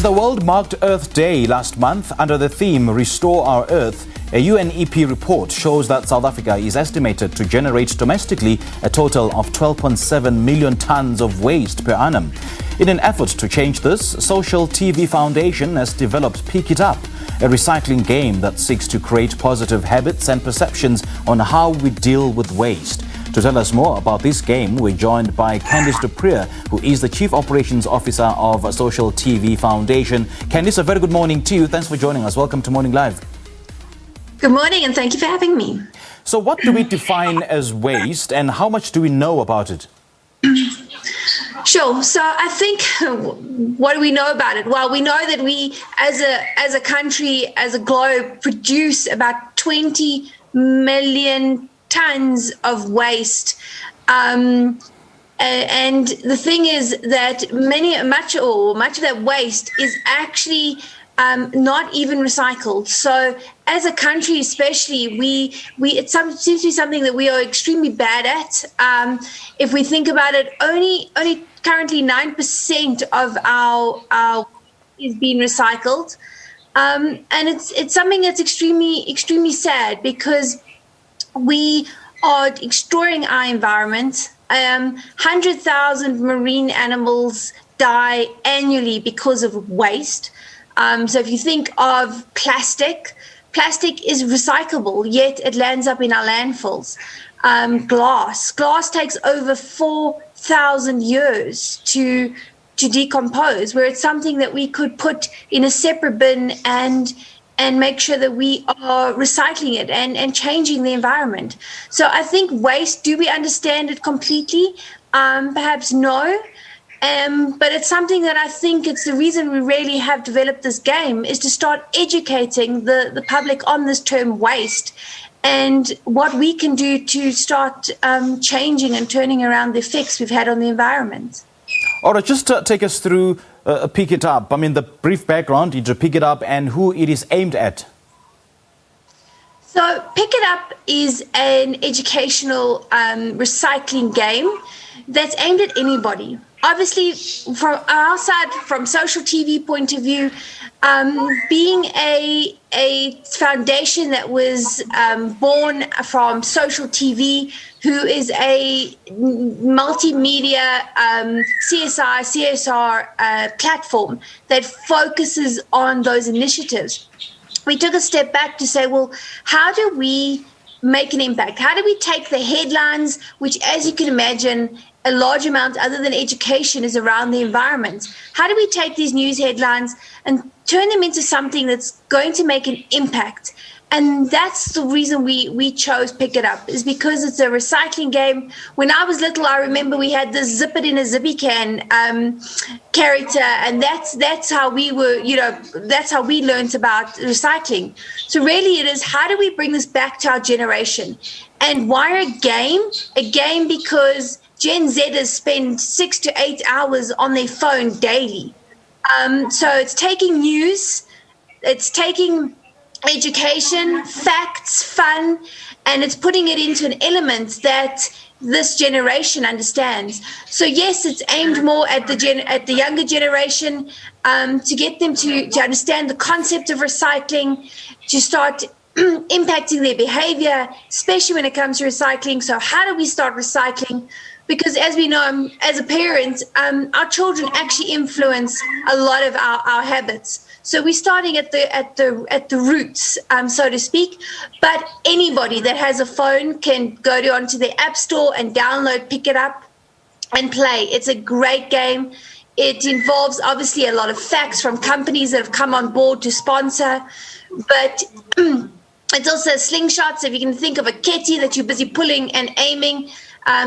the world marked Earth Day last month under the theme Restore Our Earth, a UNEP report shows that South Africa is estimated to generate domestically a total of 12.7 million tons of waste per annum. In an effort to change this, Social TV Foundation has developed PickItUp, a recycling game that seeks to create positive habits and perceptions on how we deal with waste. To tell us more about this game, we're joined by Candice du Preeze, who is the Chief Operations Officer of Social TV Foundation. Candice, a very good morning to you. Thanks for joining us. Welcome to Morning Live. Good morning, and thank you for having me. So what do we define as waste, and how much do we know about it? Sure. So I think, what do we know about it? Well, we know that we, as a country, as a globe, produce about 20 million tons of waste. And the thing is that much of that waste is actually not even recycled. So as a country, especially, it seems to be something that we are extremely bad at. If we think about it, only currently 9% of our is being recycled, and it's something that's extremely sad, because we are destroying our environment. 100,000 marine animals die annually because of waste. So if you think of plastic is recyclable, yet it lands up in our landfills. Glass takes over 4,000 years to decompose, where it's something that we could put in a separate bin and make sure that we are recycling it and changing the environment. So I think waste, do we understand it completely? Perhaps no. But it's something that I think it's the reason we really have developed this game, is to start educating the public on this term waste and what we can do to start changing and turning around the effects we've had on the environment. All right, just take us through PickItUp. I mean, the brief background into PickItUp and who it is aimed at. So PickItUp is an educational recycling game that's aimed at anybody. Obviously, from our side, from Social TV point of view, being a foundation that was born from Social TV, who is a multimedia CSR platform that focuses on those initiatives, we took a step back to say, well, how do we make an impact? How do we take the headlines, which, as you can imagine, a large amount, other than education, is around the environment? How do we take these news headlines and turn them into something that's going to make an impact? And that's the reason we chose PickItUp, is because it's a recycling game. When I was little, I remember we had this zip it in a zippy can character, and that's how we were, that's how we learned about recycling. So really it is, how do we bring this back to our generation? And why a game? A game because Gen Zers spend 6 to 8 hours on their phone daily. So it's taking news, it's taking education, facts, fun, and it's putting it into an element that this generation understands. So yes, it's aimed more at the younger generation, to get them to understand the concept of recycling, to start impacting their behavior, especially when it comes to recycling. So how do we start recycling? Because as we know, as a parent, our children actually influence a lot of our habits. So we're starting at the roots, so to speak. But anybody that has a phone can go onto the App Store and download PickItUp and play. It's a great game. It involves obviously a lot of facts from companies that have come on board to sponsor, but it's also slingshots. If you can think of a ketty that you're busy pulling and aiming,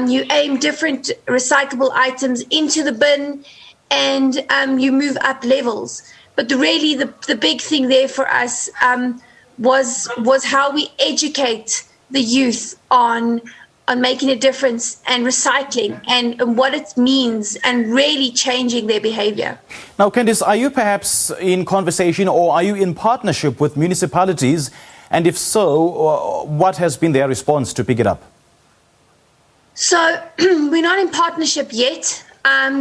you aim different recyclable items into the bin, and you move up levels. But really the big thing there for us was how we educate the youth on making a difference and recycling and what it means, and really changing their behavior. Now, Candice, are you perhaps in conversation, or are you in partnership with municipalities? And if so, what has been their response to PickItUp? So we're not in partnership yet.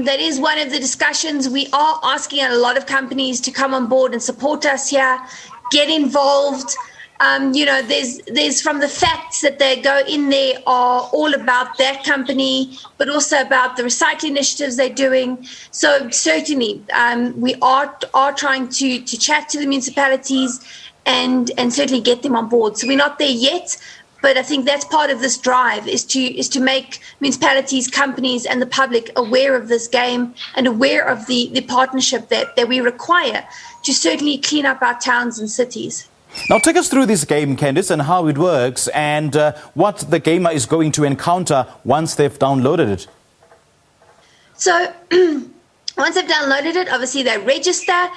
That is one of the discussions. We are asking a lot of companies to come on board and support us here, get involved. There's from the facts that they go in there are all about that company, but also about the recycling initiatives they're doing. So certainly, we are trying to chat to the municipalities and certainly get them on board. So we're not there yet, but I think that's part of this drive is to make municipalities, companies, and the public aware of this game and aware of the partnership that we require to certainly clean up our towns and cities. Now, take us through this game, Candice, and how it works and what the gamer is going to encounter once they've downloaded it. So once they've downloaded it, obviously they register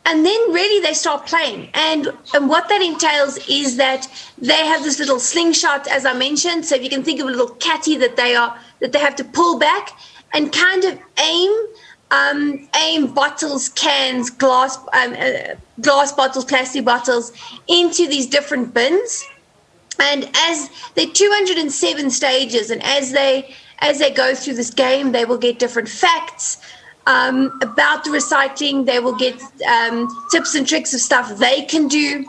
and then really they start playing. And what that entails is that they have this little slingshot, as I mentioned. So if you can think of a little catty that they have to pull back and kind of aim bottles, cans, glass bottles, plastic bottles into these different bins. And as there are 207 stages, and as they go through this game, they will get different facts about the recycling. They will get tips and tricks of stuff they can do.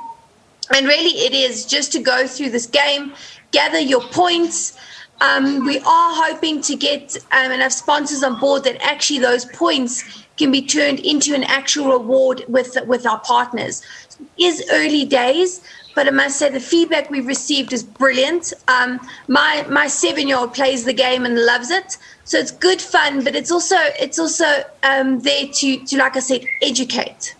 And really it is just to go through this game, gather your points. We are hoping to get enough sponsors on board that actually those points can be turned into an actual reward with our partners. It is early days, but I must say the feedback we've received is brilliant. My 7-year-old plays the game and loves it, so it's good fun. But it's also there to, like I said, educate.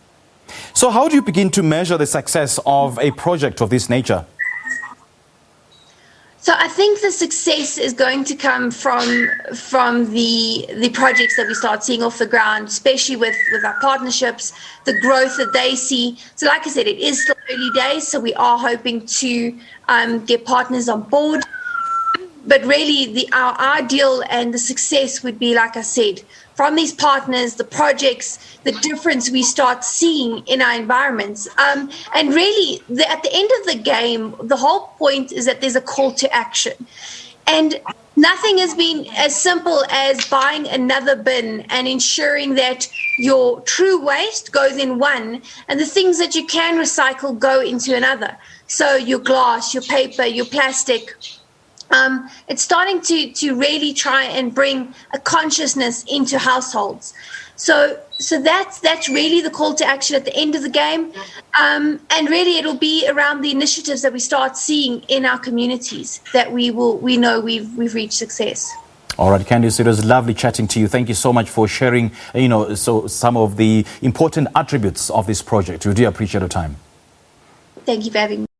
So how do you begin to measure the success of a project of this nature? So I think the success is going to come from the projects that we start seeing off the ground, especially with our partnerships, the growth that they see. So like I said, it is still early days, so we are hoping to get partners on board. But really, our ideal and the success would be, like I said, from these partners, the projects, the difference we start seeing in our environments. And really, at the end of the game, the whole point is that there's a call to action. And nothing has been as simple as buying another bin and ensuring that your true waste goes in one and the things that you can recycle go into another. So your glass, your paper, your plastic. It's starting to really try and bring a consciousness into households. So that's really the call to action at the end of the game. And really it'll be around the initiatives that we start seeing in our communities that we know we've reached success. All right, Candice, it was lovely chatting to you. Thank you so much for sharing, some of the important attributes of this project. We do appreciate your time. Thank you for having me.